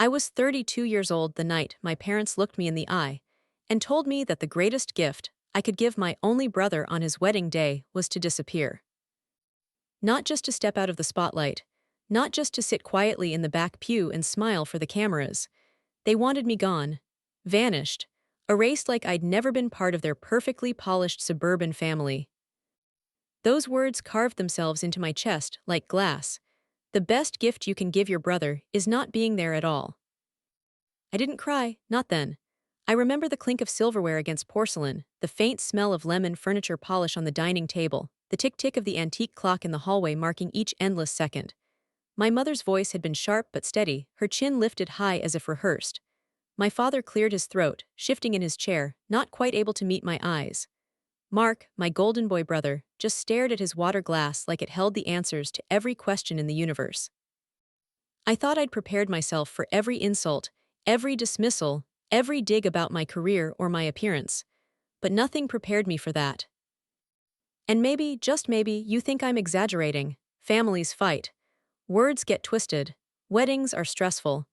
I was 32 years old the night my parents looked me in the eye and told me that the greatest gift I could give my only brother on his wedding day was to disappear. Not just to step out of the spotlight, not just to sit quietly in the back pew and smile for the cameras. They wanted me gone, vanished, erased like I'd never been part of their perfectly polished suburban family. Those words carved themselves into my chest like glass. The best gift you can give your brother is not being there at all. I didn't cry, not then. I remember the clink of silverware against porcelain, the faint smell of lemon furniture polish on the dining table, the tick-tick of the antique clock in the hallway marking each endless second. My mother's voice had been sharp but steady, her chin lifted high as if rehearsed. My father cleared his throat, shifting in his chair, not quite able to meet my eyes. Mark, my golden boy brother, just stared at his water glass like it held the answers to every question in the universe. I thought I'd prepared myself for every insult, every dismissal, every dig about my career or my appearance. But nothing prepared me for that. And maybe, just maybe, you think I'm exaggerating. Families fight. Words get twisted. Weddings are stressful.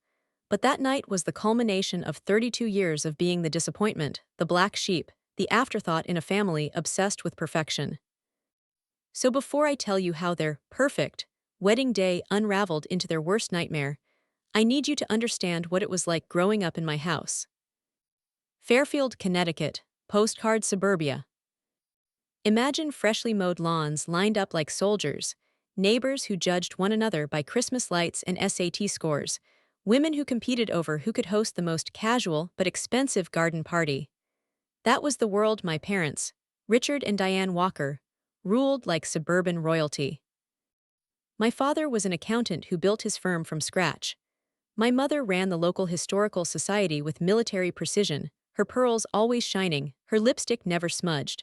But that night was the culmination of 32 years of being the disappointment, the black sheep, the afterthought in a family obsessed with perfection. So before I tell you how their perfect wedding day unraveled into their worst nightmare, I need you to understand what it was like growing up in my house. Fairfield, Connecticut, postcard suburbia. Imagine freshly mowed lawns lined up like soldiers, neighbors who judged one another by Christmas lights and SAT scores, women who competed over who could host the most casual but expensive garden party. That was the world my parents, Richard and Diane Walker, ruled like suburban royalty. My father was an accountant who built his firm from scratch. My mother ran the local historical society with military precision, her pearls always shining, her lipstick never smudged.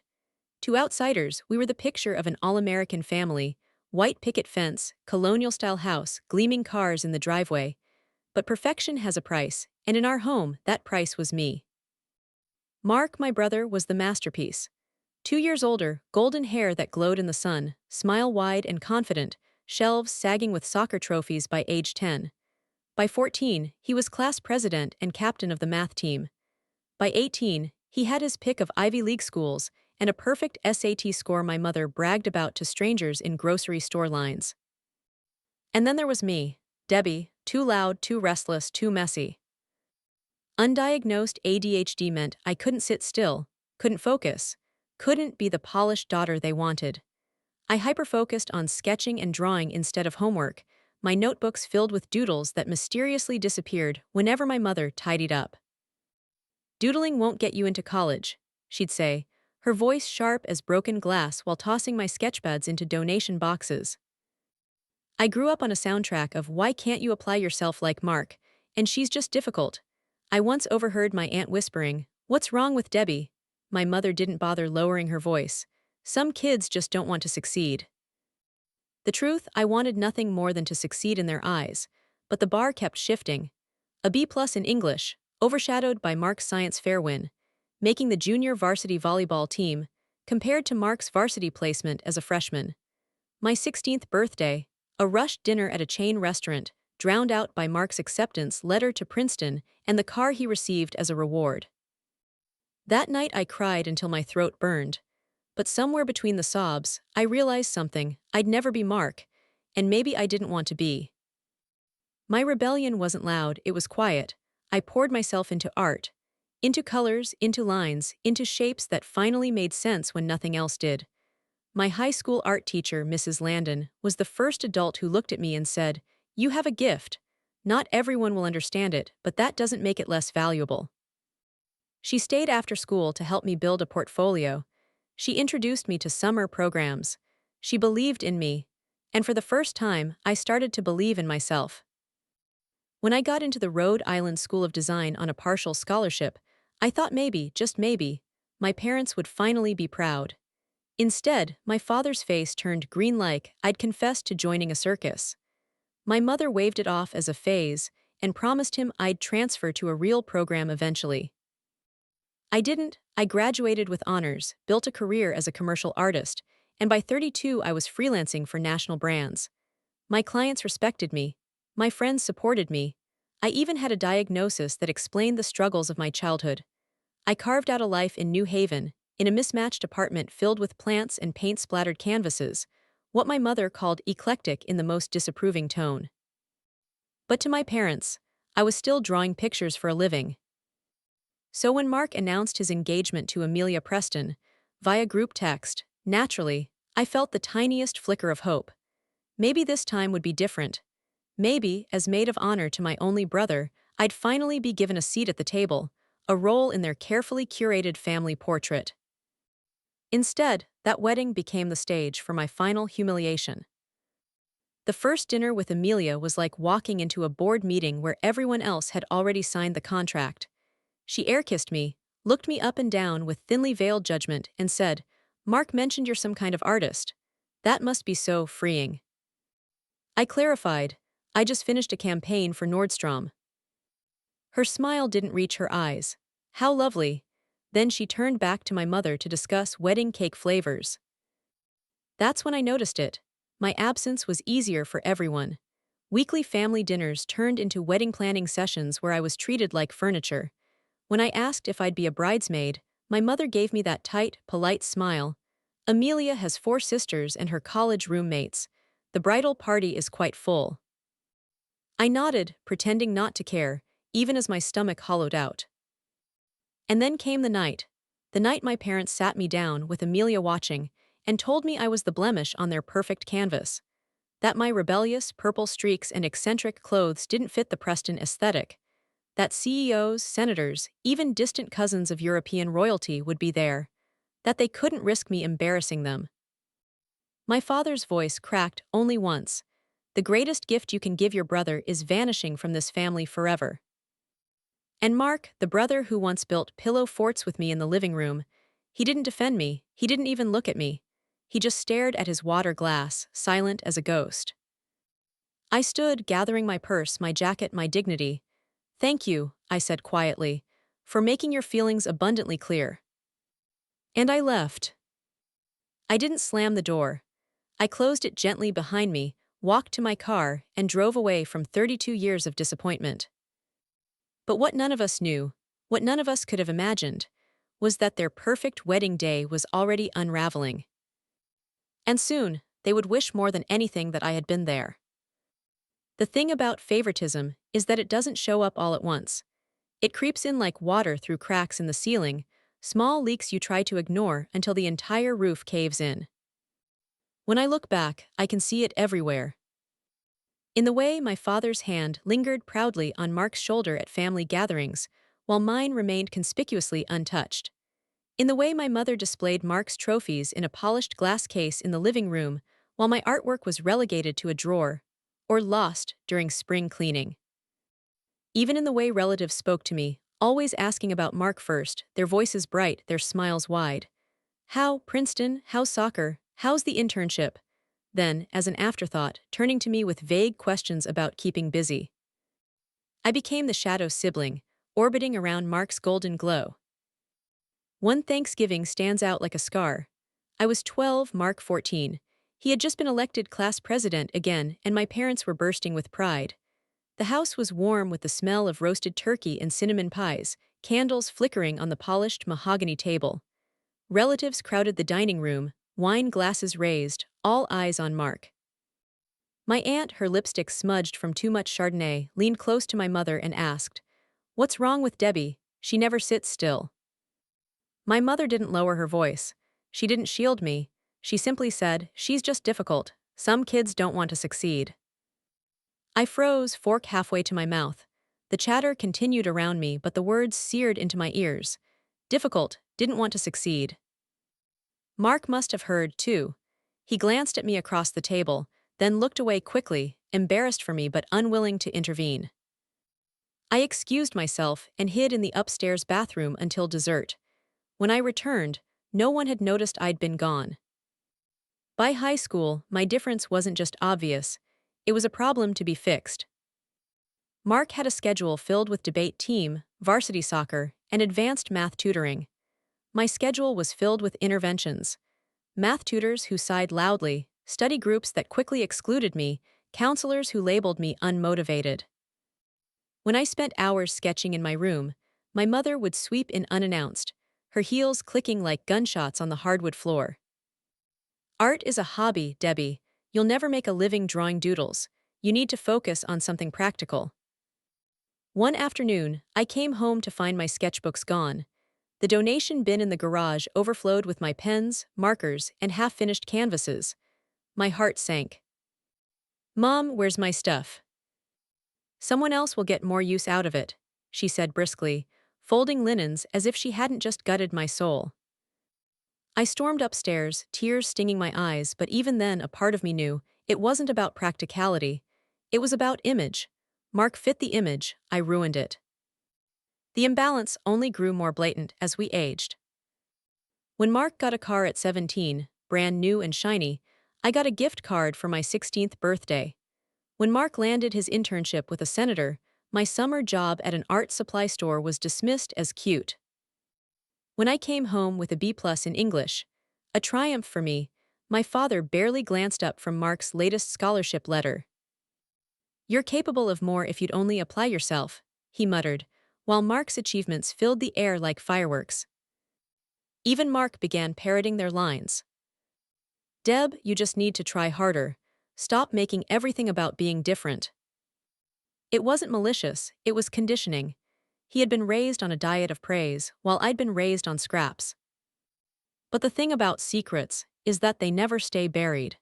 To outsiders, we were the picture of an all-American family, white picket fence, colonial-style house, gleaming cars in the driveway. But perfection has a price, and in our home, that price was me. Mark, my brother, was the masterpiece. 2 years older, golden hair that glowed in the sun, smile wide and confident, shelves sagging with soccer trophies by age 10. By 14, he was class president and captain of the math team. By 18, he had his pick of Ivy League schools and a perfect SAT score my mother bragged about to strangers in grocery store lines. And then there was me, Debbie, too loud, too restless, too messy. Undiagnosed ADHD meant I couldn't sit still, couldn't focus, couldn't be the polished daughter they wanted. I hyper-focused on sketching and drawing instead of homework, my notebooks filled with doodles that mysteriously disappeared whenever my mother tidied up. "Doodling won't get you into college," she'd say, her voice sharp as broken glass while tossing my sketchpads into donation boxes. I grew up on a soundtrack of "Why can't you apply yourself like Mark?" and "She's just difficult." I once overheard my aunt whispering, "What's wrong with Debbie?" My mother didn't bother lowering her voice. "Some kids just don't want to succeed." The truth, I wanted nothing more than to succeed in their eyes, but the bar kept shifting. A B+ in English, overshadowed by Mark's science fair win, making the junior varsity volleyball team, compared to Mark's varsity placement as a freshman. My 16th birthday, a rushed dinner at a chain restaurant, drowned out by Mark's acceptance letter to Princeton and the car he received as a reward. That night I cried until my throat burned. But somewhere between the sobs, I realized something: I'd never be Mark, and maybe I didn't want to be. My rebellion wasn't loud, it was quiet. I poured myself into art, into colors, into lines, into shapes that finally made sense when nothing else did. My high school art teacher, Mrs. Landon, was the first adult who looked at me and said, "You have a gift. Not everyone will understand it, but that doesn't make it less valuable." She stayed after school to help me build a portfolio. She introduced me to summer programs. She believed in me. And for the first time, I started to believe in myself. When I got into the Rhode Island School of Design on a partial scholarship, I thought maybe, just maybe, my parents would finally be proud. Instead, my father's face turned green like I'd confessed to joining a circus. My mother waved it off as a phase and promised him I'd transfer to a real program eventually. I didn't. I graduated with honors, built a career as a commercial artist, and by 32 I was freelancing for national brands. My clients respected me. My friends supported me. I even had a diagnosis that explained the struggles of my childhood. I carved out a life in New Haven, in a mismatched apartment filled with plants and paint-splattered canvases, what my mother called eclectic in the most disapproving tone. But to my parents, I was still drawing pictures for a living. So when Mark announced his engagement to Amelia Preston, via group text, naturally, I felt the tiniest flicker of hope. Maybe this time would be different. Maybe, as maid of honor to my only brother, I'd finally be given a seat at the table, a role in their carefully curated family portrait. Instead, that wedding became the stage for my final humiliation. The first dinner with Amelia was like walking into a board meeting where everyone else had already signed the contract. She air-kissed me, looked me up and down with thinly veiled judgment, and said, "Mark mentioned you're some kind of artist. That must be so freeing." I clarified, "I just finished a campaign for Nordstrom." Her smile didn't reach her eyes. How lovely. Then she turned back to my mother to discuss wedding cake flavors. That's when I noticed it. My absence was easier for everyone. Weekly family dinners turned into wedding planning sessions where I was treated like furniture. When I asked if I'd be a bridesmaid, my mother gave me that tight, polite smile. "Amelia has 4 sisters and her college roommates. The bridal party is quite full." I nodded, pretending not to care, even as my stomach hollowed out. And then came the night my parents sat me down with Amelia watching, and told me I was the blemish on their perfect canvas. That my rebellious, purple streaks and eccentric clothes didn't fit the Preston aesthetic. That CEOs, senators, even distant cousins of European royalty would be there. That they couldn't risk me embarrassing them. My father's voice cracked only once. "The greatest gift you can give your brother is vanishing from this family forever." And Mark, the brother who once built pillow forts with me in the living room, he didn't defend me, he didn't even look at me. He just stared at his water glass, silent as a ghost. I stood, gathering my purse, my jacket, my dignity. "Thank you," I said quietly, "for making your feelings abundantly clear." And I left. I didn't slam the door. I closed it gently behind me, walked to my car, and drove away from 32 years of disappointment. But what none of us knew, what none of us could have imagined, was that their perfect wedding day was already unraveling. And soon, they would wish more than anything that I had been there. The thing about favoritism is that it doesn't show up all at once. It creeps in like water through cracks in the ceiling, small leaks you try to ignore until the entire roof caves in. When I look back, I can see it everywhere. In the way my father's hand lingered proudly on Mark's shoulder at family gatherings, while mine remained conspicuously untouched. In the way my mother displayed Mark's trophies in a polished glass case in the living room, while my artwork was relegated to a drawer, or lost during spring cleaning. Even in the way relatives spoke to me, always asking about Mark first, their voices bright, their smiles wide. "How, Princeton? How's soccer? How's the internship?" Then, as an afterthought, turning to me with vague questions about keeping busy. I became the shadow sibling, orbiting around Mark's golden glow. One Thanksgiving stands out like a scar. I was 12, Mark 14. He had just been elected class president again, and my parents were bursting with pride. The house was warm with the smell of roasted turkey and cinnamon pies, candles flickering on the polished mahogany table. Relatives crowded the dining room, wine glasses raised, all eyes on Mark. My aunt, her lipstick smudged from too much Chardonnay, leaned close to my mother and asked, "What's wrong with Debbie? She never sits still." My mother didn't lower her voice. She didn't shield me. She simply said, "She's just difficult. Some kids don't want to succeed." I froze, fork halfway to my mouth. The chatter continued around me, but the words seared into my ears. Difficult, didn't want to succeed. Mark must have heard, too. He glanced at me across the table, then looked away quickly, embarrassed for me but unwilling to intervene. I excused myself and hid in the upstairs bathroom until dessert. When I returned, no one had noticed I'd been gone. By high school, my difference wasn't just obvious, it was a problem to be fixed. Mark had a schedule filled with debate team, varsity soccer, and advanced math tutoring. My schedule was filled with interventions. Math tutors who sighed loudly, study groups that quickly excluded me, counselors who labeled me unmotivated. When I spent hours sketching in my room, my mother would sweep in unannounced, her heels clicking like gunshots on the hardwood floor. Art is a hobby, Debbie. You'll never make a living drawing doodles. You need to focus on something practical. One afternoon, I came home to find my sketchbooks gone. The donation bin in the garage overflowed with my pens, markers, and half-finished canvases. My heart sank. Mom, where's my stuff? Someone else will get more use out of it, she said briskly, folding linens as if she hadn't just gutted my soul. I stormed upstairs, tears stinging my eyes, but even then a part of me knew it wasn't about practicality. It was about image. Mark fit the image, I ruined it. The imbalance only grew more blatant as we aged. When Mark got a car at 17, brand new and shiny, I got a gift card for my 16th birthday. When Mark landed his internship with a senator, my summer job at an art supply store was dismissed as cute. When I came home with a B+ in English, a triumph for me, my father barely glanced up from Mark's latest scholarship letter. You're capable of more if you'd only apply yourself, he muttered, while Mark's achievements filled the air like fireworks. Even Mark began parroting their lines. Deb, you just need to try harder. Stop making everything about being different. It wasn't malicious, it was conditioning. He had been raised on a diet of praise, while I'd been raised on scraps. But the thing about secrets is that they never stay buried.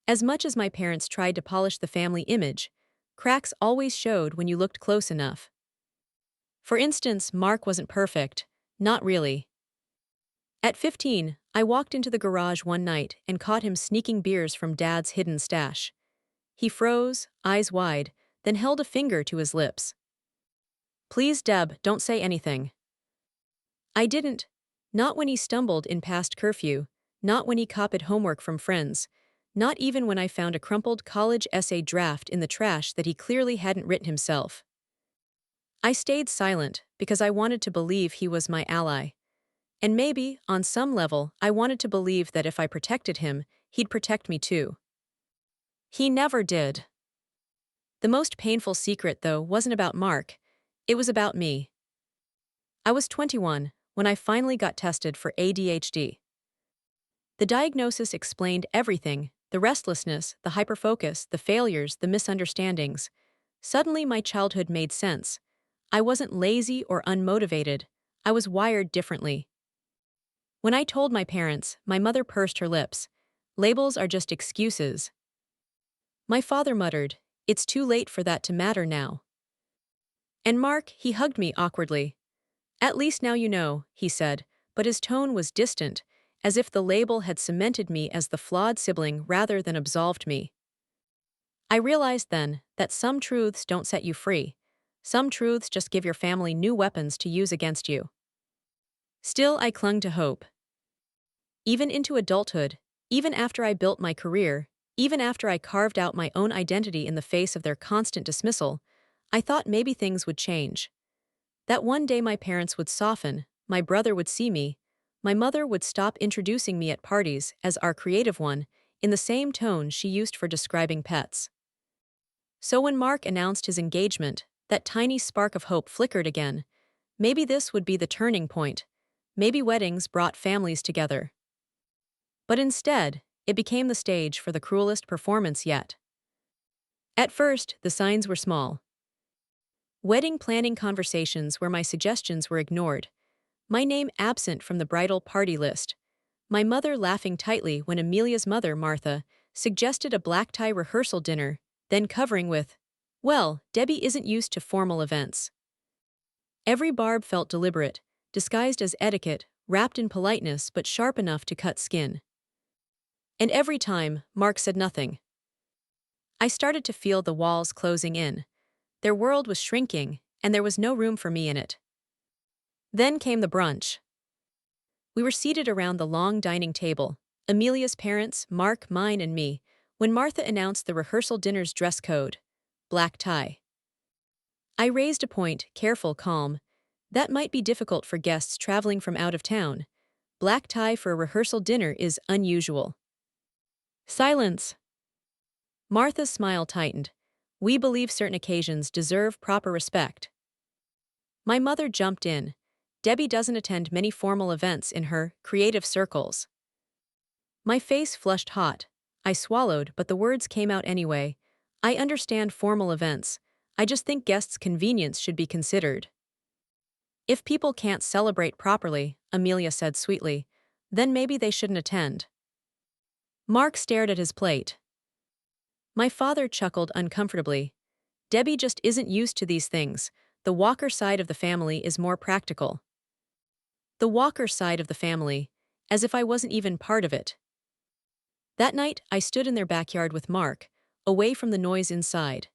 As much as my parents tried to polish the family image, cracks always showed when you looked close enough. For instance, Mark wasn't perfect. Not really. At 15, I walked into the garage one night and caught him sneaking beers from Dad's hidden stash. He froze, eyes wide, then held a finger to his lips. Please, Deb, don't say anything. I didn't. Not when he stumbled in past curfew, not when he copied homework from friends, not even when I found a crumpled college essay draft in the trash that he clearly hadn't written himself. I stayed silent because I wanted to believe he was my ally. And maybe, on some level, I wanted to believe that if I protected him, he'd protect me too. He never did. The most painful secret, though, wasn't about Mark. It was about me. I was 21 when I finally got tested for ADHD. The diagnosis explained everything: the restlessness, the hyperfocus, the failures, the misunderstandings. Suddenly my childhood made sense. I wasn't lazy or unmotivated. I was wired differently. When I told my parents, my mother pursed her lips. Labels are just excuses. My father muttered, it's too late for that to matter now. And Mark, he hugged me awkwardly. At least now you know, he said, but his tone was distant, as if the label had cemented me as the flawed sibling rather than absolved me. I realized then that some truths don't set you free. Some truths just give your family new weapons to use against you. Still, I clung to hope. Even into adulthood, even after I built my career, even after I carved out my own identity in the face of their constant dismissal, I thought maybe things would change. That one day my parents would soften, my brother would see me, my mother would stop introducing me at parties as our creative one, in the same tone she used for describing pets. So when Mark announced his engagement, that tiny spark of hope flickered again. Maybe this would be the turning point. Maybe weddings brought families together. But instead, it became the stage for the cruelest performance yet. At first, the signs were small. Wedding planning conversations where my suggestions were ignored. My name absent from the bridal party list. My mother laughing tightly when Amelia's mother, Martha, suggested a black tie rehearsal dinner, then covering with, well, Debbie isn't used to formal events. Every barb felt deliberate, disguised as etiquette, wrapped in politeness but sharp enough to cut skin. And every time, Mark said nothing. I started to feel the walls closing in. Their world was shrinking, and there was no room for me in it. Then came the brunch. We were seated around the long dining table, Amelia's parents, Mark, mine, and me, when Martha announced the rehearsal dinner's dress code: black tie. I raised a point, careful, calm. That might be difficult for guests traveling from out of town. Black tie for a rehearsal dinner is unusual. Silence. Martha's smile tightened. We believe certain occasions deserve proper respect. My mother jumped in. Debbie doesn't attend many formal events in her creative circles. My face flushed hot. I swallowed, but the words came out anyway. I understand formal events. I just think guests' convenience should be considered. If people can't celebrate properly, Amelia said sweetly, then maybe they shouldn't attend. Mark stared at his plate. My father chuckled uncomfortably. Debbie just isn't used to these things. The Walker side of the family is more practical. The Walker side of the family, as if I wasn't even part of it. That night, I stood in their backyard with Mark, away from the noise inside.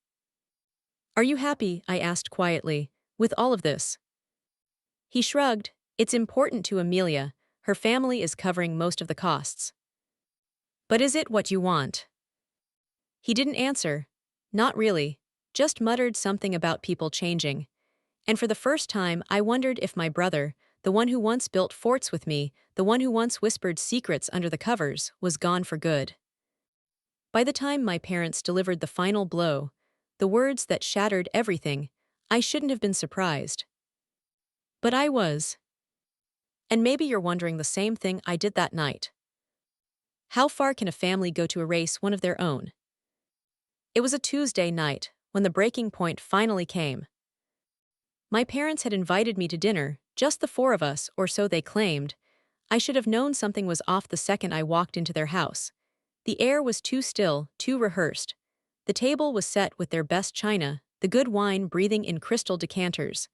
Are you happy, I asked quietly, with all of this? He shrugged. It's important to Amelia. Her family is covering most of the costs. But is it what you want? He didn't answer. Not really. Just muttered something about people changing. And for the first time, I wondered if my brother, the one who once built forts with me, the one who once whispered secrets under the covers, was gone for good. By the time my parents delivered the final blow, the words that shattered everything, I shouldn't have been surprised. But I was. And maybe you're wondering the same thing I did that night. How far can a family go to erase one of their own? It was a Tuesday night, when the breaking point finally came. My parents had invited me to dinner, just the four of us, or so they claimed. I should have known something was off the second I walked into their house. The air was too still, too rehearsed. The table was set with their best china, the good wine breathing in crystal decanters.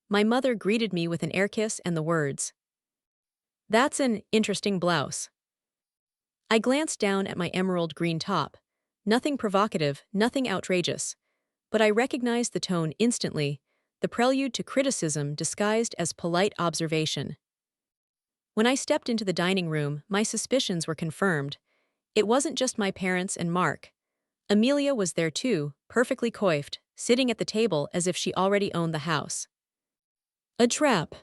My mother greeted me with an air kiss and the words, "That's an interesting blouse." I glanced down at my emerald green top. Nothing provocative, nothing outrageous. But I recognized the tone instantly, the prelude to criticism disguised as polite observation. When I stepped into the dining room, my suspicions were confirmed. It wasn't just my parents and Mark. Amelia was there too, perfectly coiffed, sitting at the table as if she already owned the house. A trap.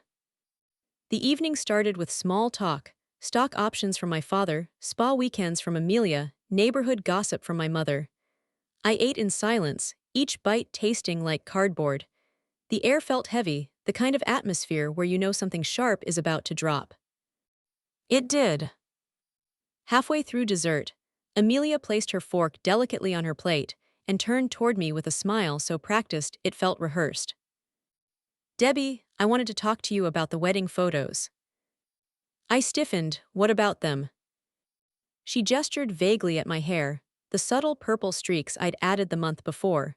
The evening started with small talk, stock options from my father, spa weekends from Amelia, neighborhood gossip from my mother. I ate in silence, each bite tasting like cardboard. The air felt heavy, the kind of atmosphere where you know something sharp is about to drop. It did. Halfway through dessert, Amelia placed her fork delicately on her plate and turned toward me with a smile so practiced it felt rehearsed. Debbie, I wanted to talk to you about the wedding photos. I stiffened. What about them? She gestured vaguely at my hair, the subtle purple streaks I'd added the month before.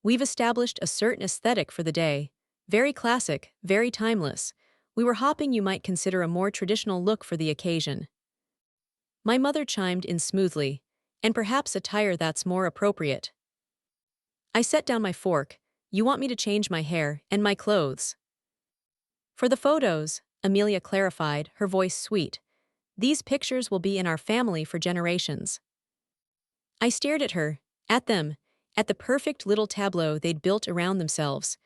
We've established a certain aesthetic for the day. Very classic, very timeless. We were hoping you might consider a more traditional look for the occasion. My mother chimed in smoothly, and perhaps attire that's more appropriate. I set down my fork. You want me to change my hair and my clothes? For the photos, Amelia clarified, her voice sweet. These pictures will be in our family for generations. I stared at her, at them, at the perfect little tableau they'd built around themselves.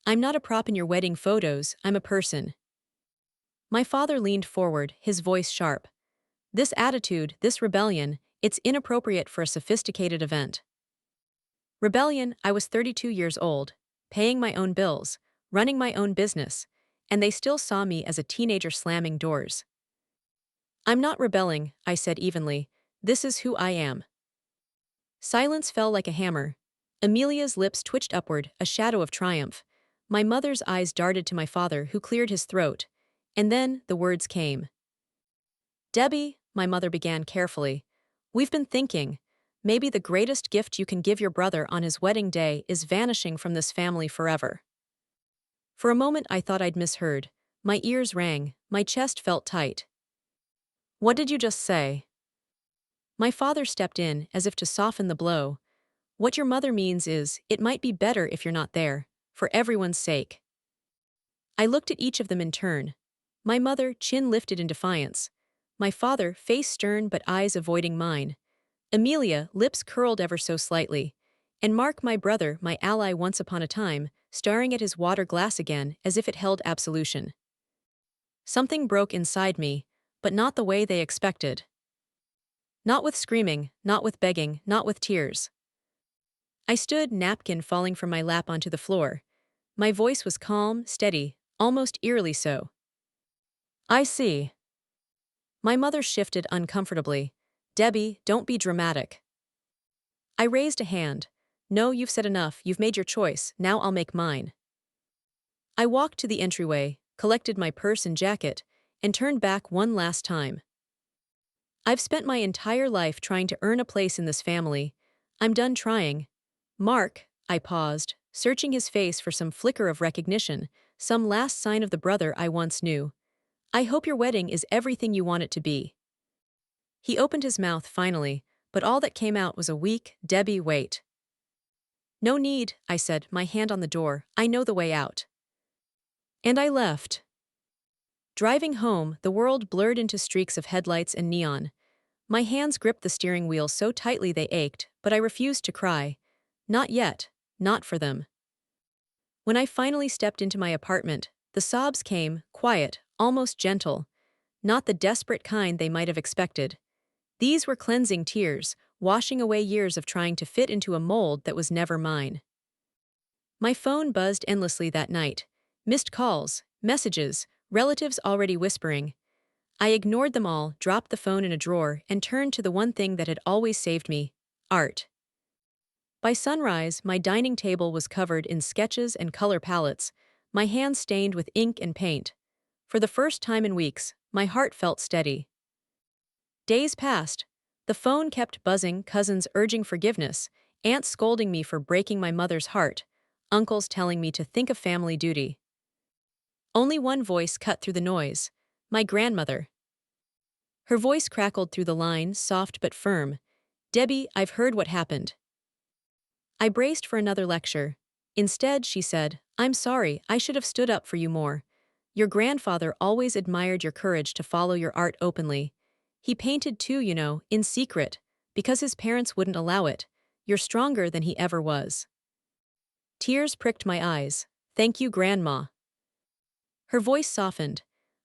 I'm not a prop in your wedding photos, I'm a person. My father leaned forward, his voice sharp. This attitude, this rebellion, it's inappropriate for a sophisticated event. Rebellion, I was 32 years old, paying my own bills, running my own business, and they still saw me as a teenager slamming doors. I'm not rebelling, I said evenly. This is who I am. Silence fell like a hammer. Amelia's lips twitched upward, a shadow of triumph. My mother's eyes darted to my father, who cleared his throat. And then the words came. Debbie, my mother began carefully, we've been thinking, maybe the greatest gift you can give your brother on his wedding day is vanishing from this family forever. For a moment I thought I'd misheard. My ears rang, my chest felt tight. What did you just say? My father stepped in, as if to soften the blow. What your mother means is, it might be better if you're not there, for everyone's sake. I looked at each of them in turn. My mother, chin lifted in defiance. My father, face stern but eyes avoiding mine. Amelia, lips curled ever so slightly. And Mark, my brother, my ally once upon a time, staring at his water glass again as if it held absolution. Something broke inside me, but not the way they expected. Not with screaming, not with begging, not with tears. I stood, napkin falling from my lap onto the floor. My voice was calm, steady, almost eerily so. I see. My mother shifted uncomfortably. Debbie, don't be dramatic. I raised a hand. No, you've said enough, you've made your choice, now I'll make mine. I walked to the entryway, collected my purse and jacket, and turned back one last time. I've spent my entire life trying to earn a place in this family. I'm done trying. Mark, I paused, searching his face for some flicker of recognition, some last sign of the brother I once knew. I hope your wedding is everything you want it to be. He opened his mouth finally, but all that came out was a weak, Debbie, wait. No need, I said, my hand on the door, I know the way out. And I left. Driving home, the world blurred into streaks of headlights and neon. My hands gripped the steering wheel so tightly they ached, but I refused to cry. Not yet, not for them. When I finally stepped into my apartment, the sobs came, quiet, almost gentle. Not the desperate kind they might have expected. These were cleansing tears, washing away years of trying to fit into a mold that was never mine. My phone buzzed endlessly that night. Missed calls, messages, relatives already whispering. I ignored them all, dropped the phone in a drawer, and turned to the one thing that had always saved me: art. By sunrise, my dining table was covered in sketches and color palettes, my hands stained with ink and paint. For the first time in weeks, my heart felt steady. Days passed. The phone kept buzzing, cousins urging forgiveness, aunts scolding me for breaking my mother's heart, uncles telling me to think of family duty. Only one voice cut through the noise: my grandmother. Her voice crackled through the line, soft but firm. Debbie, I've heard what happened. I braced for another lecture. Instead, she said, I'm sorry, I should have stood up for you more. Your grandfather always admired your courage to follow your art openly. He painted too, you know, in secret, because his parents wouldn't allow it. You're stronger than he ever was. Tears pricked my eyes. Thank you, Grandma. Her voice softened.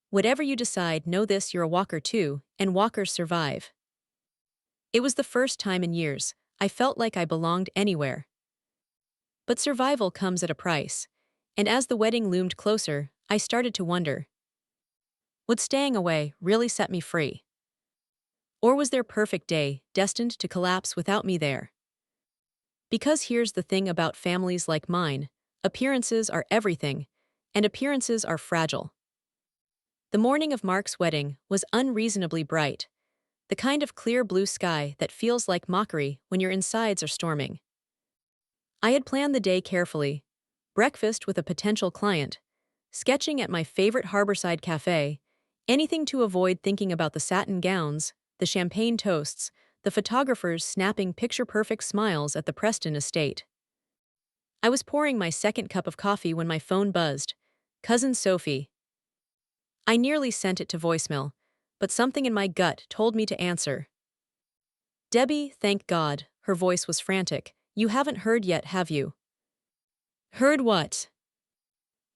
Whatever you decide, know this: you're a walker too, and walkers survive. It was the first time in years I felt like I belonged anywhere. But survival comes at a price, and as the wedding loomed closer, I started to wonder. Would staying away really set me free? Or was their perfect day destined to collapse without me there? Because here's the thing about families like mine: appearances are everything, and appearances are fragile. The morning of Mark's wedding was unreasonably bright, the kind of clear blue sky that feels like mockery when your insides are storming. I had planned the day carefully: breakfast with a potential client, sketching at my favorite harborside cafe, anything to avoid thinking about the satin gowns, the champagne toasts, the photographers snapping picture-perfect smiles at the Preston estate. I was pouring my second cup of coffee when my phone buzzed. Cousin Sophie. I nearly sent it to voicemail, but something in my gut told me to answer. Debbie, thank God, her voice was frantic. You haven't heard yet, have you? Heard what?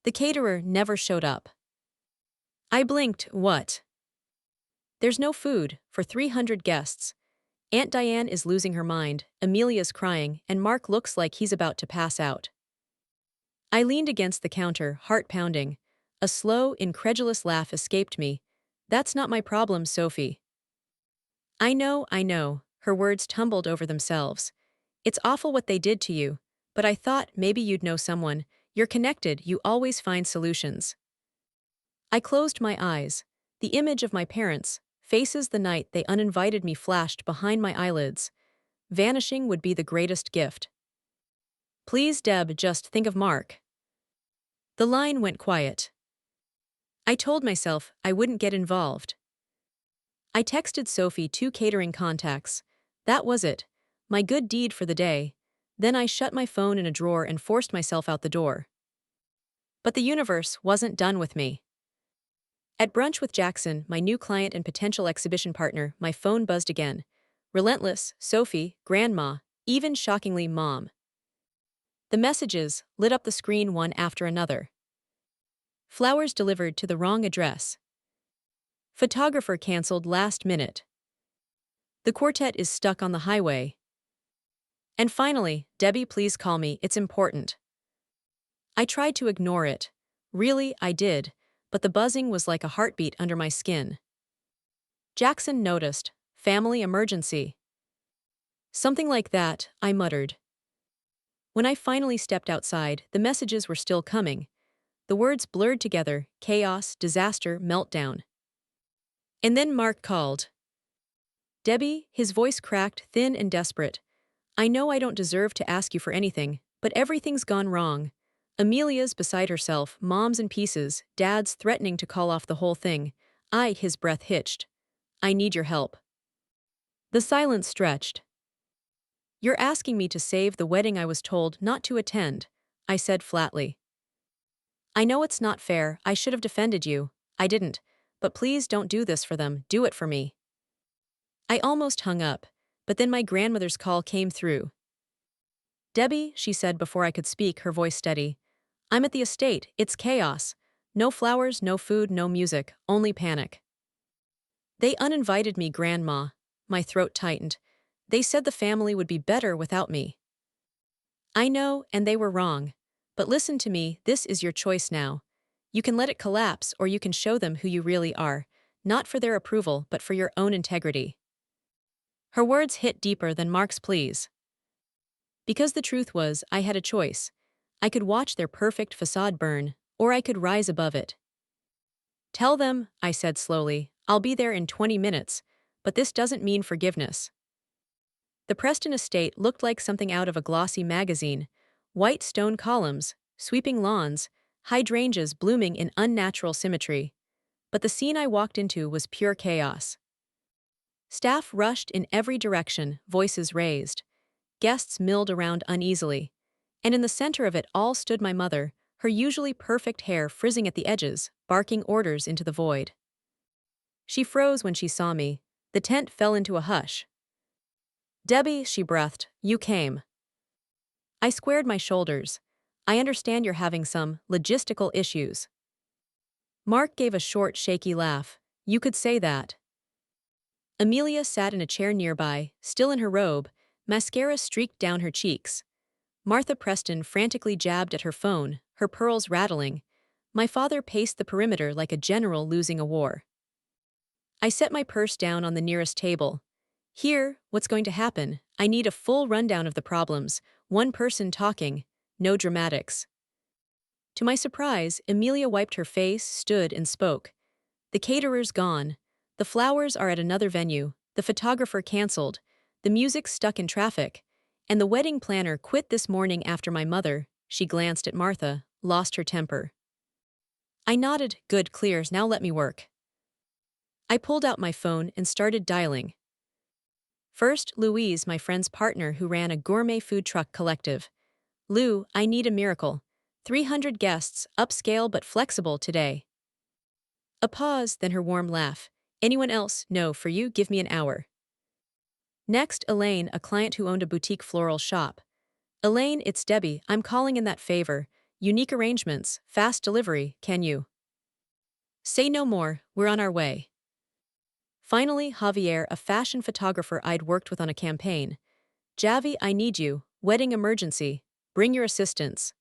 The caterer never showed up. I blinked. What? There's no food for 300 guests. Aunt Diane is losing her mind, Amelia's crying, and Mark looks like he's about to pass out. I leaned against the counter, heart pounding. A slow, incredulous laugh escaped me. That's not my problem, Sophie. I know, her words tumbled over themselves. It's awful what they did to you, but I thought maybe you'd know someone. You're connected, you always find solutions. I closed my eyes. The image of my parents, faces the night they uninvited me, flashed behind my eyelids. Vanishing would be the greatest gift. Please, Deb, just think of Mark. The line went quiet. I told myself I wouldn't get involved. I texted Sophie 2 catering contacts. That was it, my good deed for the day. Then I shut my phone in a drawer and forced myself out the door. But the universe wasn't done with me. At brunch with Jackson, my new client and potential exhibition partner, my phone buzzed again. Relentless, Sophie, Grandma, even shockingly Mom. The messages lit up the screen one after another. Flowers delivered to the wrong address. Photographer canceled last minute. The quartet is stuck on the highway. And finally, Debbie, please call me, it's important. I tried to ignore it. Really, I did, but the buzzing was like a heartbeat under my skin. Jackson noticed. Family emergency. Something like that, I muttered. When I finally stepped outside, the messages were still coming. The words blurred together: chaos, disaster, meltdown. And then Mark called. Debbie, his voice cracked, thin and desperate. I know I don't deserve to ask you for anything, but everything's gone wrong. Amelia's beside herself, mom's in pieces, dad's threatening to call off the whole thing. His breath hitched. I need your help. The silence stretched. You're asking me to save the wedding I was told not to attend, I said flatly. I know it's not fair, I should have defended you. I didn't. But please don't do this for them, do it for me. I almost hung up, but then my grandmother's call came through. Debbie, she said before I could speak, her voice steady. I'm at the estate, it's chaos. No flowers, no food, no music, only panic. They uninvited me, Grandma. My throat tightened. They said the family would be better without me. I know, and they were wrong. But listen to me, this is your choice now. You can let it collapse, or you can show them who you really are, not for their approval, but for your own integrity. Her words hit deeper than Mark's pleas. Because the truth was, I had a choice. I could watch their perfect facade burn, or I could rise above it. Tell them, I said slowly, I'll be there in 20 minutes, but this doesn't mean forgiveness. The Preston estate looked like something out of a glossy magazine: white stone columns, sweeping lawns, hydrangeas blooming in unnatural symmetry. But the scene I walked into was pure chaos. Staff rushed in every direction, voices raised. Guests milled around uneasily. And in the center of it all stood my mother, her usually perfect hair frizzing at the edges, barking orders into the void. She froze when she saw me. The tent fell into a hush. Debbie, she breathed, you came. I squared my shoulders. I understand you're having some logistical issues. Mark gave a short, shaky laugh. You could say that. Amelia sat in a chair nearby, still in her robe, mascara streaked down her cheeks. Martha Preston frantically jabbed at her phone, her pearls rattling. My father paced the perimeter like a general losing a war. I set my purse down on the nearest table. Here, what's going to happen? I need a full rundown of the problems, one person talking, no dramatics. To my surprise, Amelia wiped her face, stood, and spoke. The caterer's gone. The flowers are at another venue. The photographer canceled. The music's stuck in traffic. And the wedding planner quit this morning after my mother, she glanced at Martha, lost her temper. I nodded. Good, clears, now let me work. I pulled out my phone and started dialing. First, Louise, my friend's partner who ran a gourmet food truck collective. Lou, I need a miracle. 300 guests, upscale but flexible today. A pause, then her warm laugh. Anyone else? No, for you, give me an hour. Next, Elaine, a client who owned a boutique floral shop. Elaine, it's Debbie, I'm calling in that favor. Unique arrangements, fast delivery, can you? Say no more, we're on our way. Finally, Javier, a fashion photographer I'd worked with on a campaign. Javi, I need you, wedding emergency, bring your assistants.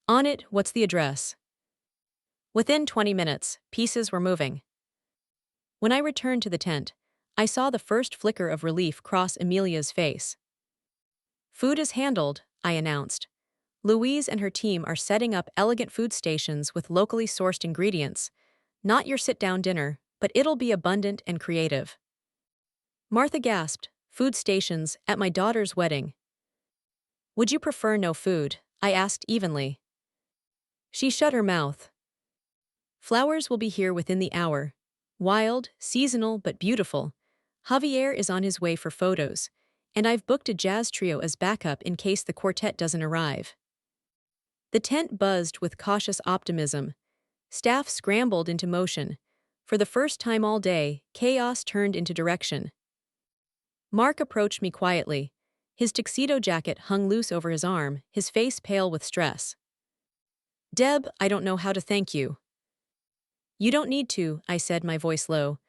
On it, what's the address? Within 20 minutes, pieces were moving. When I returned to the tent, I saw the first flicker of relief cross Amelia's face. Food is handled, I announced. Louise and her team are setting up elegant food stations with locally sourced ingredients. Not your sit-down dinner, but it'll be abundant and creative. Martha gasped. Food stations at my daughter's wedding. Would you prefer no food? I asked evenly. She shut her mouth. Flowers will be here within the hour. Wild, seasonal, but beautiful. Javier is on his way for photos, and I've booked a jazz trio as backup in case the quartet doesn't arrive. The tent buzzed with cautious optimism. Staff scrambled into motion. For the first time all day, chaos turned into direction. Mark approached me quietly. His tuxedo jacket hung loose over his arm, his face pale with stress. Deb, I don't know how to thank you. You don't need to, I said, my voice low.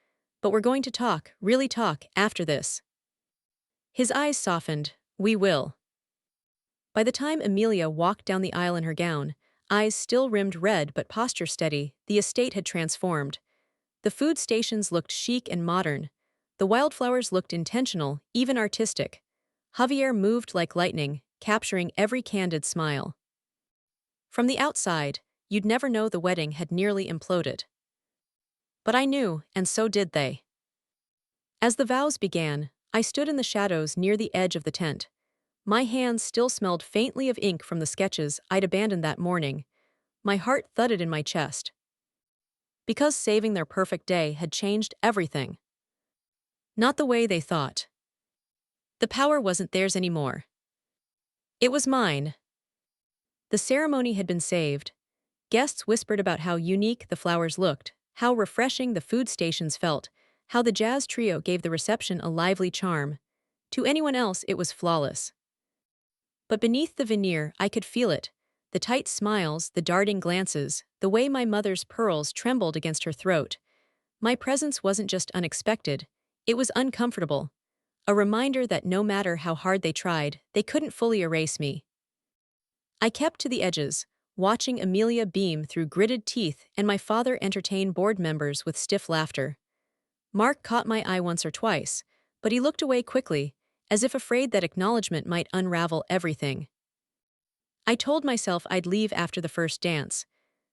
But we're going to talk, really talk, after this. His eyes softened. We will. By the time Amelia walked down the aisle in her gown, eyes still rimmed red but posture steady, the estate had transformed. The food stations looked chic and modern. The wildflowers looked intentional, even artistic. Javier moved like lightning, capturing every candid smile. From the outside, you'd never know the wedding had nearly imploded. But I knew, and so did they. As the vows began, I stood in the shadows near the edge of the tent. My hands still smelled faintly of ink from the sketches I'd abandoned that morning. My heart thudded in my chest. Because saving their perfect day had changed everything. Not the way they thought. The power wasn't theirs anymore. It was mine. The ceremony had been saved. Guests whispered about how unique the flowers looked, how refreshing the food stations felt, how the jazz trio gave the reception a lively charm. To anyone else, it was flawless. But beneath the veneer, I could feel it. The tight smiles, the darting glances, the way my mother's pearls trembled against her throat. My presence wasn't just unexpected, it was uncomfortable. A reminder that no matter how hard they tried, they couldn't fully erase me. I kept to the edges, watching Amelia beam through gritted teeth and my father entertain board members with stiff laughter. Mark caught my eye once or twice, but he looked away quickly, as if afraid that acknowledgement might unravel everything. I told myself I'd leave after the first dance,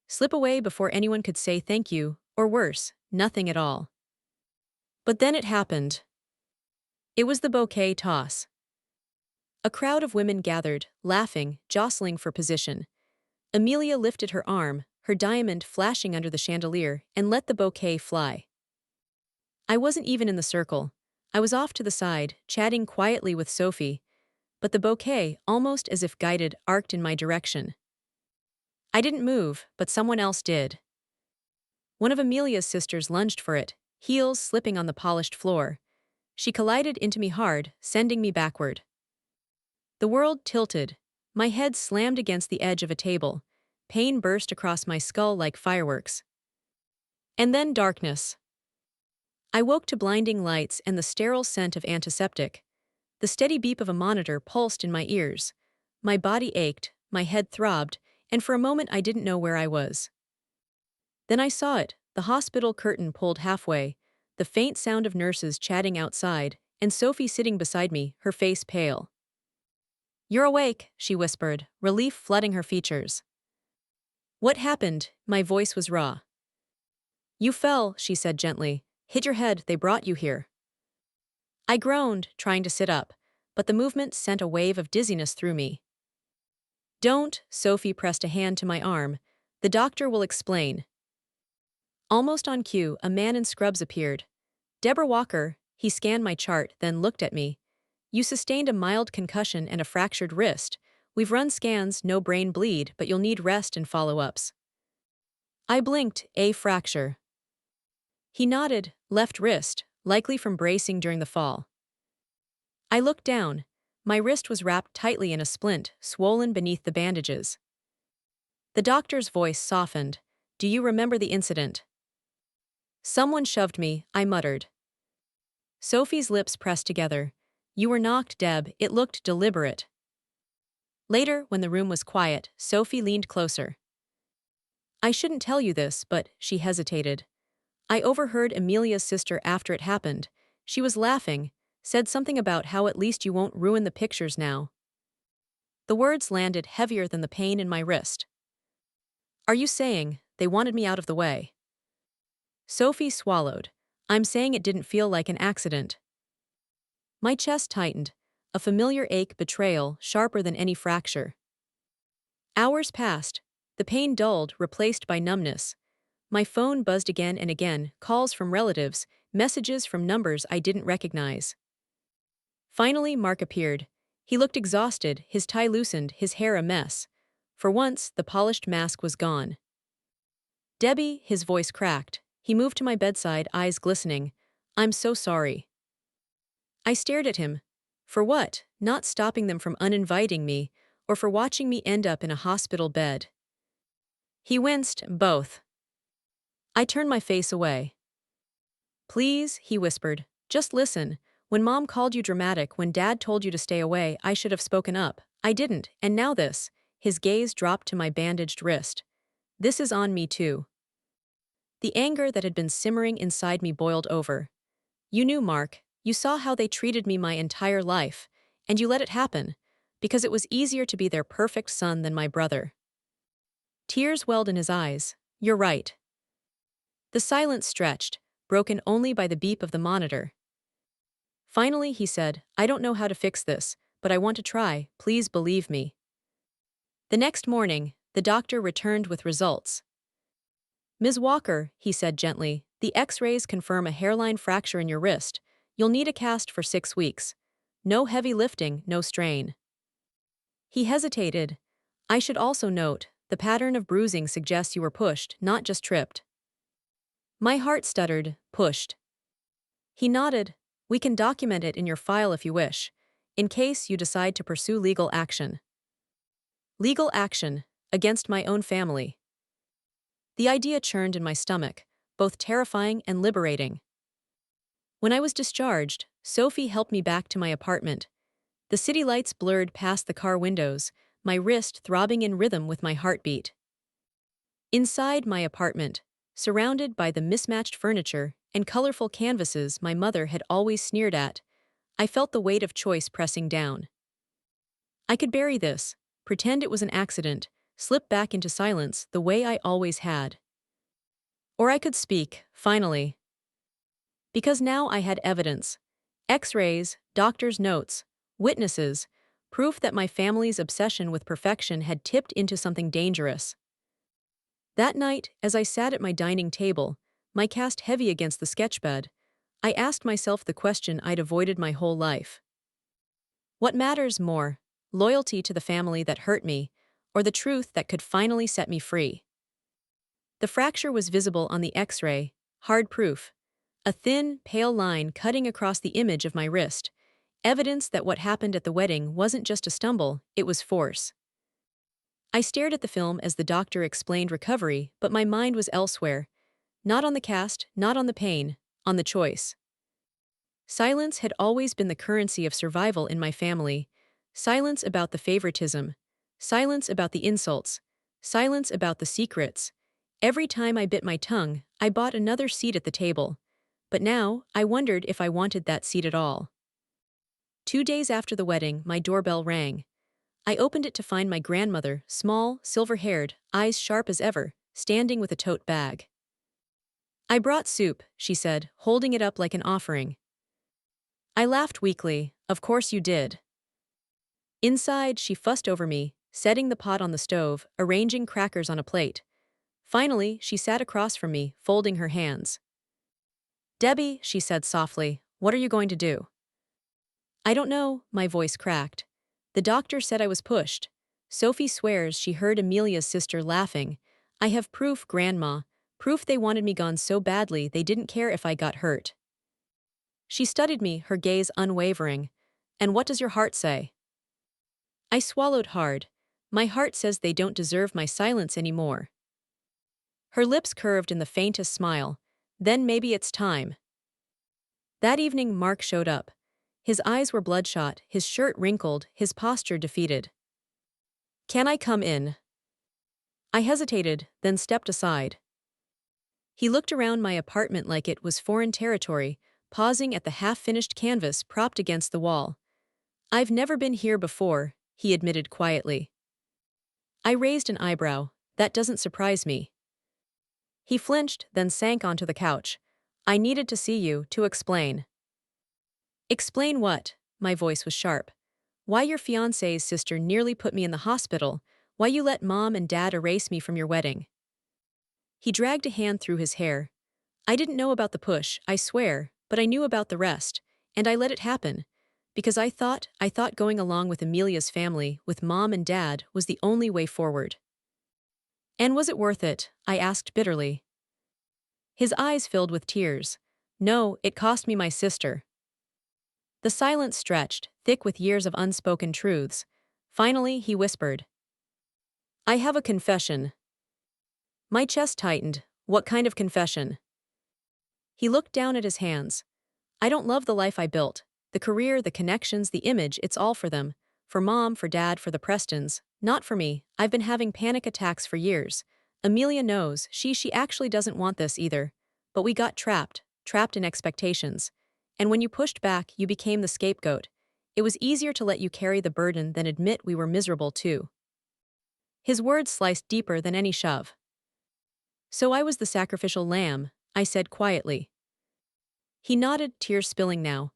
slip away before anyone could say thank you, or worse, nothing at all. But then it happened. It was the bouquet toss. A crowd of women gathered, laughing, jostling for position. Amelia lifted her arm, her diamond flashing under the chandelier, and let the bouquet fly. I wasn't even in the circle. I was off to the side, chatting quietly with Sophie, but the bouquet, almost as if guided, arced in my direction. I didn't move, but someone else did. One of Amelia's sisters lunged for it, heels slipping on the polished floor. She collided into me hard, sending me backward. The world tilted. My head slammed against the edge of a table. Pain burst across my skull like fireworks. And then darkness. I woke to blinding lights and the sterile scent of antiseptic. The steady beep of a monitor pulsed in my ears. My body ached, my head throbbed, and for a moment I didn't know where I was. Then I saw it, the hospital curtain pulled halfway, the faint sound of nurses chatting outside, and Sophie sitting beside me, her face pale. "You're awake," she whispered, relief flooding her features. "What happened?" My voice was raw. "You fell," she said gently. "Hit your head, they brought you here." I groaned, trying to sit up, but the movement sent a wave of dizziness through me. "Don't," Sophie pressed a hand to my arm. "The doctor will explain." Almost on cue, a man in scrubs appeared. "Deborah Walker," he scanned my chart, then looked at me. "You sustained a mild concussion and a fractured wrist. We've run scans, no brain bleed, but you'll need rest and follow-ups." I blinked, a fracture. He nodded, left wrist, likely from bracing during the fall. I looked down. My wrist was wrapped tightly in a splint, swollen beneath the bandages. The doctor's voice softened. "Do you remember the incident?" "Someone shoved me," I muttered. Sophie's lips pressed together. "You were knocked, Deb, it looked deliberate." Later, when the room was quiet, Sophie leaned closer. "I shouldn't tell you this, but," she hesitated. "I overheard Amelia's sister after it happened. She was laughing, said something about how at least you won't ruin the pictures now." The words landed heavier than the pain in my wrist. "Are you saying they wanted me out of the way?" Sophie swallowed. "I'm saying it didn't feel like an accident." My chest tightened, a familiar ache, betrayal, sharper than any fracture. Hours passed. The pain dulled, replaced by numbness. My phone buzzed again and again, calls from relatives, messages from numbers I didn't recognize. Finally, Mark appeared. He looked exhausted, his tie loosened, his hair a mess. For once, the polished mask was gone. "Debbie," his voice cracked. He moved to my bedside, eyes glistening. "I'm so sorry." I stared at him. For what? Not stopping them from uninviting me, or for watching me end up in a hospital bed. He winced, "Both." I turned my face away. "Please," he whispered, "just listen. When mom called you dramatic, when dad told you to stay away, I should have spoken up. I didn't, and now this. His gaze dropped to my bandaged wrist. This is on me too. The anger that had been simmering inside me boiled over. You knew, Mark. You saw how they treated me my entire life, and you let it happen, because it was easier to be their perfect son than my brother. Tears welled in his eyes. You're right. The silence stretched, broken only by the beep of the monitor. Finally, he said, I don't know how to fix this, but I want to try, please believe me. The next morning, the doctor returned with results. Ms. Walker, he said gently, the X-rays confirm a hairline fracture in your wrist. You'll need a cast for 6 weeks. No heavy lifting, no strain. He hesitated. I should also note, the pattern of bruising suggests you were pushed, not just tripped. My heart stuttered, pushed. He nodded. We can document it in your file if you wish, in case you decide to pursue legal action. Legal action, against my own family. The idea churned in my stomach, both terrifying and liberating. When I was discharged, Sophie helped me back to my apartment. The city lights blurred past the car windows, my wrist throbbing in rhythm with my heartbeat. Inside my apartment, surrounded by the mismatched furniture and colorful canvases my mother had always sneered at, I felt the weight of choice pressing down. I could bury this, pretend it was an accident, slip back into silence the way I always had. Or I could speak, finally. Because now I had evidence. X-rays, doctor's notes, witnesses, proof that my family's obsession with perfection had tipped into something dangerous. That night, as I sat at my dining table, my cast heavy against the sketchbed, I asked myself the question I'd avoided my whole life. What matters more, loyalty to the family that hurt me, or the truth that could finally set me free? The fracture was visible on the X-ray, hard proof. A thin, pale line cutting across the image of my wrist, evidence that what happened at the wedding wasn't just a stumble, it was force. I stared at the film as the doctor explained recovery, but my mind was elsewhere. Not on the cast, not on the pain, on the choice. Silence had always been the currency of survival in my family. Silence about the favoritism. Silence about the insults. Silence about the secrets. Every time I bit my tongue, I bought another seat at the table. But now, I wondered if I wanted that seat at all. 2 days after the wedding, my doorbell rang. I opened it to find my grandmother, small, silver-haired, eyes sharp as ever, standing with a tote bag. I brought soup, she said, holding it up like an offering. I laughed weakly. Of course you did. Inside, she fussed over me, setting the pot on the stove, arranging crackers on a plate. Finally, she sat across from me, folding her hands. Debbie, she said softly, what are you going to do? I don't know, my voice cracked. The doctor said I was pushed. Sophie swears she heard Amelia's sister laughing. I have proof, Grandma, proof they wanted me gone so badly they didn't care if I got hurt. She studied me, her gaze unwavering. And what does your heart say? I swallowed hard. My heart says they don't deserve my silence anymore. Her lips curved in the faintest smile. Then maybe it's time. That evening, Mark showed up. His eyes were bloodshot, his shirt wrinkled, his posture defeated. Can I come in? I hesitated, then stepped aside. He looked around my apartment like it was foreign territory, pausing at the half-finished canvas propped against the wall. I've never been here before, he admitted quietly. I raised an eyebrow. That doesn't surprise me. He flinched, then sank onto the couch. I needed to see you, to explain. Explain what? My voice was sharp. Why your fiancé's sister nearly put me in the hospital, why you let Mom and Dad erase me from your wedding. He dragged a hand through his hair. I didn't know about the push, I swear, but I knew about the rest, and I let it happen. Because I thought going along with Amelia's family, with Mom and Dad, was the only way forward. And was it worth it? I asked bitterly. His eyes filled with tears. No, it cost me my sister. The silence stretched, thick with years of unspoken truths. Finally, he whispered. I have a confession. My chest tightened. What kind of confession? He looked down at his hands. I don't love the life I built. The career, the connections, the image, it's all for them. For mom, for dad, for the Prestons. Not for me. I've been having panic attacks for years. Amelia knows, she actually doesn't want this either. But we got trapped in expectations. And when you pushed back, you became the scapegoat. It was easier to let you carry the burden than admit we were miserable too. His words sliced deeper than any shove. So I was the sacrificial lamb, I said quietly. He nodded, tears spilling now.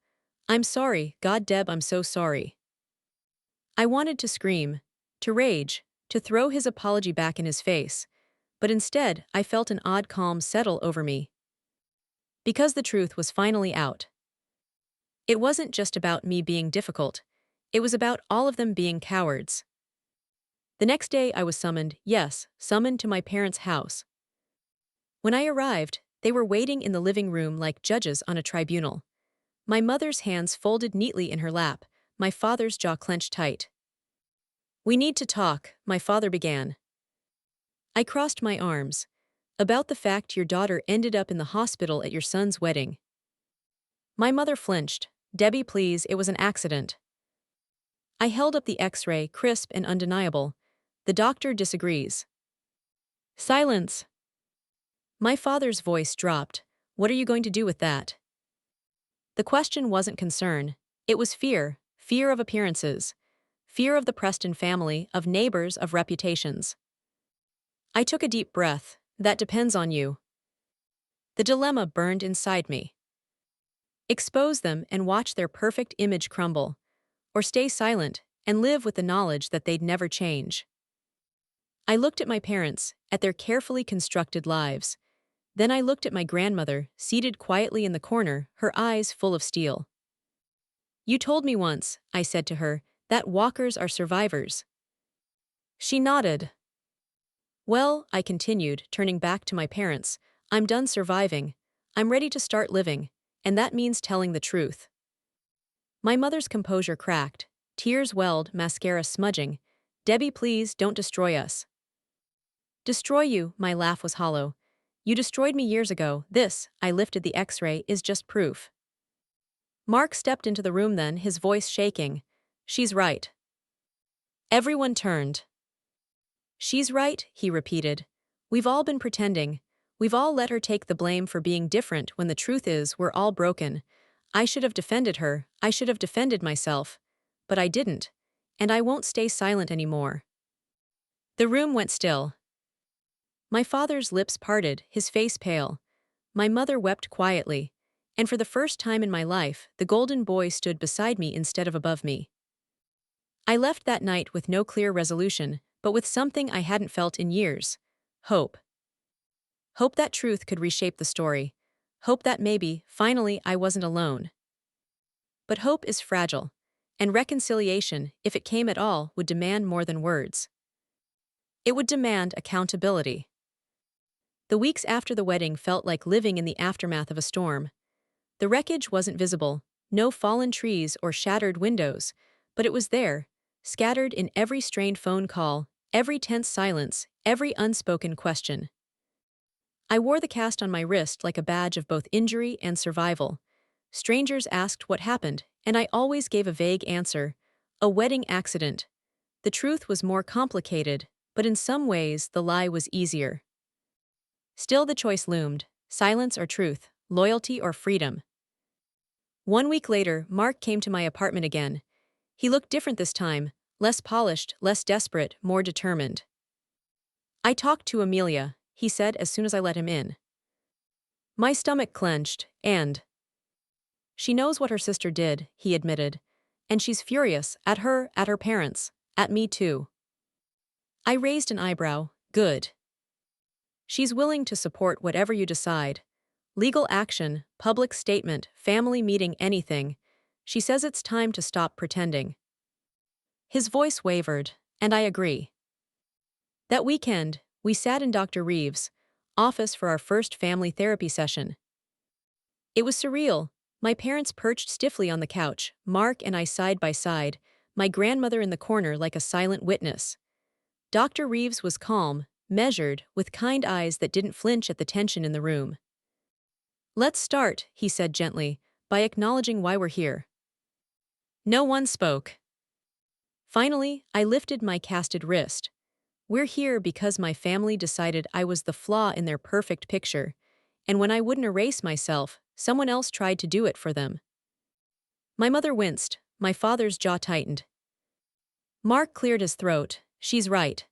I'm sorry, God Deb, I'm so sorry. I wanted to scream, to rage, to throw his apology back in his face, but instead I felt an odd calm settle over me. Because the truth was finally out. It wasn't just about me being difficult, it was about all of them being cowards. The next day I was summoned, yes, summoned to my parents' house. When I arrived, they were waiting in the living room like judges on a tribunal. My mother's hands folded neatly in her lap, my father's jaw clenched tight. We need to talk, my father began. I crossed my arms. About the fact your daughter ended up in the hospital at your son's wedding. My mother flinched. Debbie, please, it was an accident. I held up the X-ray, crisp and undeniable. The doctor disagrees. Silence. My father's voice dropped. What are you going to do with that? The question wasn't concern. It was fear. Fear of appearances. Fear of the Preston family, of neighbors, of reputations. I took a deep breath. That depends on you. The dilemma burned inside me. Expose them and watch their perfect image crumble. Or stay silent and live with the knowledge that they'd never change. I looked at my parents, at their carefully constructed lives. Then I looked at my grandmother, seated quietly in the corner, her eyes full of steel. You told me once, I said to her, that walkers are survivors. She nodded. Well, I continued, turning back to my parents, I'm done surviving. I'm ready to start living, and that means telling the truth. My mother's composure cracked. Tears welled, mascara smudging. Debbie, please, don't destroy us. Destroy you, my laugh was hollow. You destroyed me years ago. This, I lifted the X-ray, is just proof. Mark stepped into the room then, his voice shaking. She's right. Everyone turned. She's right, he repeated. We've all been pretending. We've all let her take the blame for being different when the truth is we're all broken. I should have defended her, I should have defended myself. But I didn't. And I won't stay silent anymore. The room went still. My father's lips parted, his face pale. My mother wept quietly. And for the first time in my life, the golden boy stood beside me instead of above me. I left that night with no clear resolution, but with something I hadn't felt in years. Hope. Hope that truth could reshape the story. Hope that maybe, finally, I wasn't alone. But hope is fragile. And reconciliation, if it came at all, would demand more than words. It would demand accountability. The weeks after the wedding felt like living in the aftermath of a storm. The wreckage wasn't visible, no fallen trees or shattered windows, but it was there, scattered in every strained phone call, every tense silence, every unspoken question. I wore the cast on my wrist like a badge of both injury and survival. Strangers asked what happened, and I always gave a vague answer. A wedding accident. The truth was more complicated, but in some ways the lie was easier. Still the choice loomed, silence or truth, loyalty or freedom. 1 week later, Mark came to my apartment again. He looked different this time, less polished, less desperate, more determined. I talked to Amelia, he said as soon as I let him in. My stomach clenched, and she knows what her sister did, he admitted. And she's furious, at her parents, at me too. I raised an eyebrow. Good. She's willing to support whatever you decide. Legal action, public statement, family meeting, anything. She says it's time to stop pretending. His voice wavered, and I agree. That weekend, we sat in Dr. Reeves' office for our first family therapy session. It was surreal. My parents perched stiffly on the couch, Mark and I side by side, my grandmother in the corner like a silent witness. Dr. Reeves was calm, measured, with kind eyes that didn't flinch at the tension in the room. Let's start, he said gently, by acknowledging why we're here. No one spoke. Finally, I lifted my casted wrist. We're here because my family decided I was the flaw in their perfect picture, and when I wouldn't erase myself, someone else tried to do it for them. My mother winced, my father's jaw tightened. Mark cleared his throat. She's right.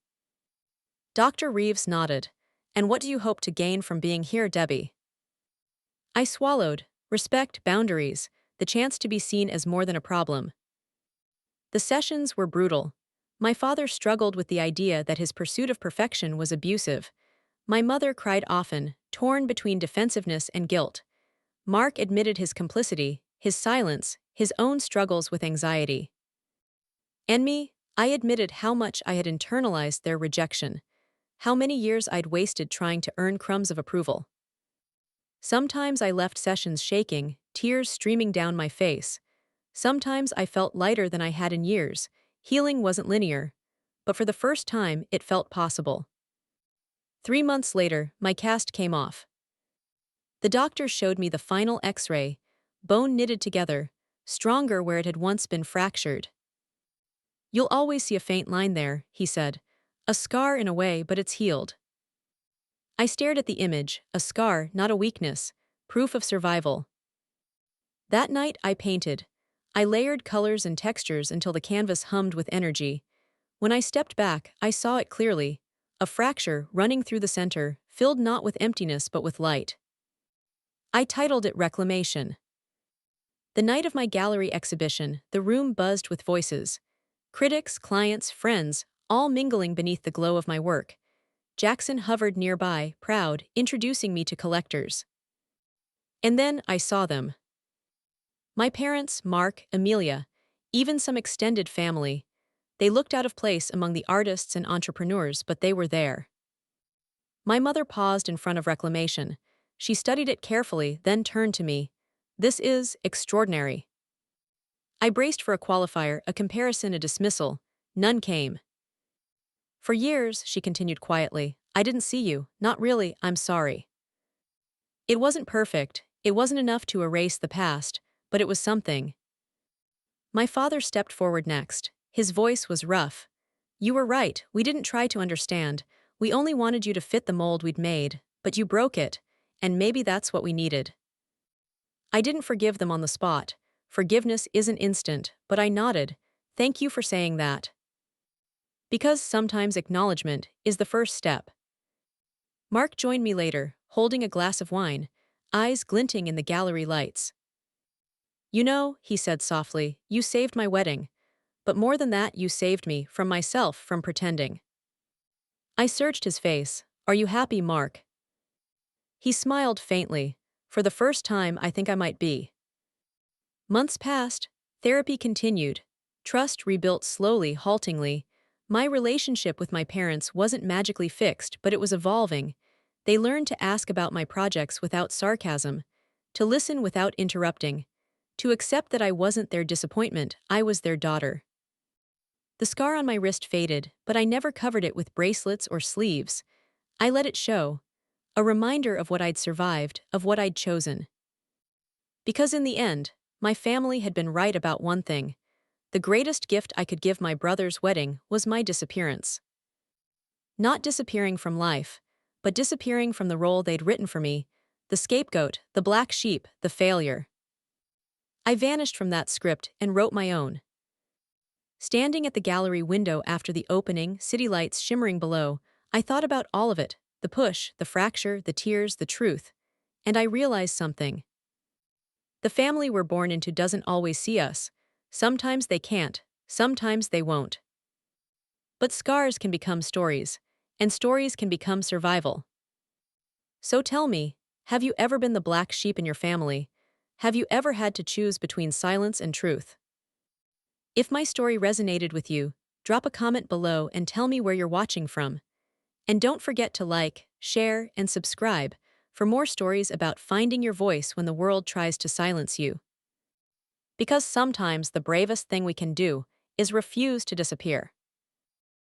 Dr. Reeves nodded. And what do you hope to gain from being here, Debbie? I swallowed. Respect, boundaries, the chance to be seen as more than a problem. The sessions were brutal. My father struggled with the idea that his pursuit of perfection was abusive. My mother cried often, torn between defensiveness and guilt. Mark admitted his complicity, his silence, his own struggles with anxiety. And me, I admitted how much I had internalized their rejection, how many years I'd wasted trying to earn crumbs of approval. Sometimes I left sessions shaking, tears streaming down my face. Sometimes I felt lighter than I had in years. Healing wasn't linear, but for the first time, it felt possible. 3 months later, my cast came off. The doctor showed me the final X-ray, bone knitted together, stronger where it had once been fractured. You'll always see a faint line there, he said. A scar in a way, but it's healed. I stared at the image, a scar, not a weakness, proof of survival. That night I painted. I layered colors and textures until the canvas hummed with energy. When I stepped back, I saw it clearly. A fracture running through the center, filled not with emptiness but with light. I titled it Reclamation. The night of my gallery exhibition, the room buzzed with voices. Critics, clients, friends, all mingling beneath the glow of my work. Jackson hovered nearby, proud, introducing me to collectors. And then I saw them. My parents, Mark, Amelia, even some extended family. They looked out of place among the artists and entrepreneurs, but they were there. My mother paused in front of Reclamation. She studied it carefully, then turned to me. This is extraordinary. I braced for a qualifier, a comparison, a dismissal. None came. For years, she continued quietly, I didn't see you, not really, I'm sorry. It wasn't perfect, it wasn't enough to erase the past, but it was something. My father stepped forward next. His voice was rough. You were right, we didn't try to understand. We only wanted you to fit the mold we'd made, but you broke it, and maybe that's what we needed. I didn't forgive them on the spot. Forgiveness isn't instant, but I nodded. Thank you for saying that. Because sometimes acknowledgement is the first step. Mark joined me later, holding a glass of wine, eyes glinting in the gallery lights. You know, he said softly, you saved my wedding. But more than that, you saved me from myself, from pretending. I searched his face. Are you happy, Mark? He smiled faintly. For the first time, I think I might be. Months passed. Therapy continued. Trust rebuilt slowly, haltingly. My relationship with my parents wasn't magically fixed, but it was evolving. They learned to ask about my projects without sarcasm, to listen without interrupting, to accept that I wasn't their disappointment, I was their daughter. The scar on my wrist faded, but I never covered it with bracelets or sleeves. I let it show, a reminder of what I'd survived, of what I'd chosen. Because in the end, my family had been right about one thing. The greatest gift I could give my brother's wedding was my disappearance. Not disappearing from life, but disappearing from the role they'd written for me, the scapegoat, the black sheep, the failure. I vanished from that script and wrote my own. Standing at the gallery window after the opening, city lights shimmering below, I thought about all of it, the push, the fracture, the tears, the truth. And I realized something. The family we're born into doesn't always see us. Sometimes they can't, sometimes they won't. But scars can become stories, and stories can become survival. So tell me, have you ever been the black sheep in your family? Have you ever had to choose between silence and truth? If my story resonated with you, drop a comment below and tell me where you're watching from. And don't forget to like, share, and subscribe for more stories about finding your voice when the world tries to silence you. Because sometimes the bravest thing we can do is refuse to disappear.